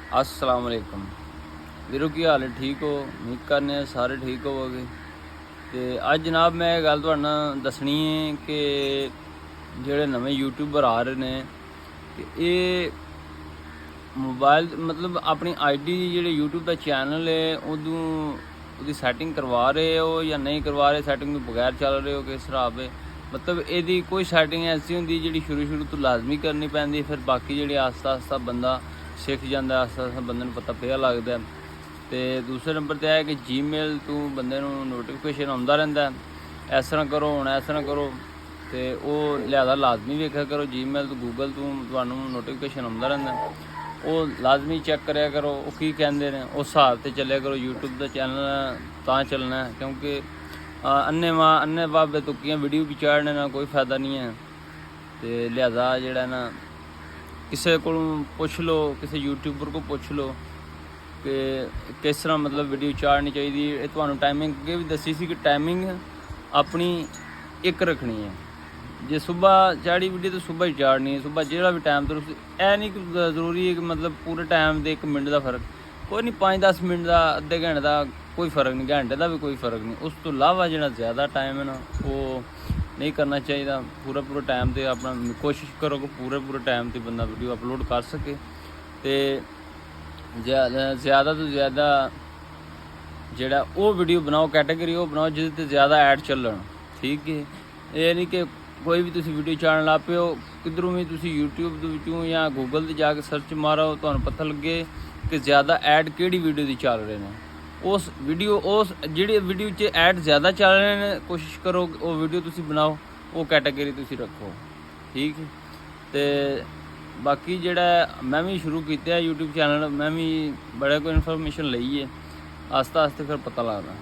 अस्सलाम वालेकुम वीरो, की हाल है? ठीक हो? उम्मीद करने सारे ठीक होवोगे। तो अज जनाब मैं गल तुहाडे नाल दसनी है कि जेह्ड़े नमें यूट्यूबर आ रहे ने ते मोबाइल मतलब अपनी आईडी जेह्ड़े यूट्यूब का चैनल है उदी सैटिंग करवा रहे हो या नहीं करवा रहे, सैटिंग तो बगैर चल रहे हो, किस हिसाब है? मतलब एदी कोई सैटिंग ऐसी होंदी जिहड़ी शुरू तो लाजमी करनी पैंदी, फिर बाकी जेह्ड़ी आस्ता आस्ता बंदा सिख जाता, आस्ता आस्ता बंदे नूं पता पिया लगदा है। तो दूसरे नंबर तो है कि जीमेल तो बंदे नूं नोटिफिकेशन आउंदा रहिंदा है, इस तरह करो हुण इस तरह करो, तो वो लिहाजा लाजमी वेखिया करो। जीमेल तो गूगल तो तुहानूं नोटिफिकेशन आउंदा रहिंदा है, वो लाजमी चैक करिया करो वो की कहंदे ने, उस हिसाब से चलिया करो। यूट्यूब का चैनल तां चलना है क्योंकि अन्ने बाबे तुक्कियां वीडियो भी चाढ़ने ना कोई फायदा नहीं है। तो लिहाजा जेह्ड़ा ना किसी को पुछ लो, किसी यूट्यूबर को पुछ लो कि किस तरह मतलब वीडियो चाढ़नी चाहिए। तुहानूं टाइमिंग अगे भी दसी सी कि टाइमिंग अपनी एक रखनी है। जे सुबह चाढ़ी वीडियो तो सुबह ही चाढ़नी है, सुबह जेह्ड़ा भी टाइम तुस ऐ नहीं कि जरूरी है कि मतलब पूरे टाइम दे 1 मिनट का फर्क, कोई नहीं 5-10 मिनट का, अद्धे घंटे का कोई फर्क नहीं, घंटे का भी कोई फर्क नहीं। उस तो इलावा जो ज़्यादा टाइम है ना वो नहीं करना चाहिए। पूरा टाइम तो अपना कोशिश करो कि पूरे टाइम तो बंदा वीडियो अपलोड कर सके। तो ज़्यादा तो ज़्यादा जेह्ड़ा वो वीडियो बनाओ, कैटेगरी वो बनाओ जिहदे ते ज़्यादा ऐड चलन। ठीक है, ये नहीं कि कोई भी तुसी वीडियो चाढ़न लग पे हो, किधरों भी तुसी यूट्यूब दे विचों या गूगल ते जाके सर्च मारो, तुहानूं पता लगे कि ज़्यादा ऐड किहड़ी वीडियो दी चल रहे हैं। उस जिहड़ी वीडियो च ऐड ज़्यादा चल रहे हैं, कोशिश करो वो वीडियो तुसी बनाओ, वो कैटेगरी तुसी रखो। ठीक है, तो बाकी जेह्ड़ा मैं भी शुरू कीता यूट्यूब चैनल, मैं भी बड़ा कोई इन्फॉर्मेशन लई है, आस्ता आस्ता फिर पता लगदा।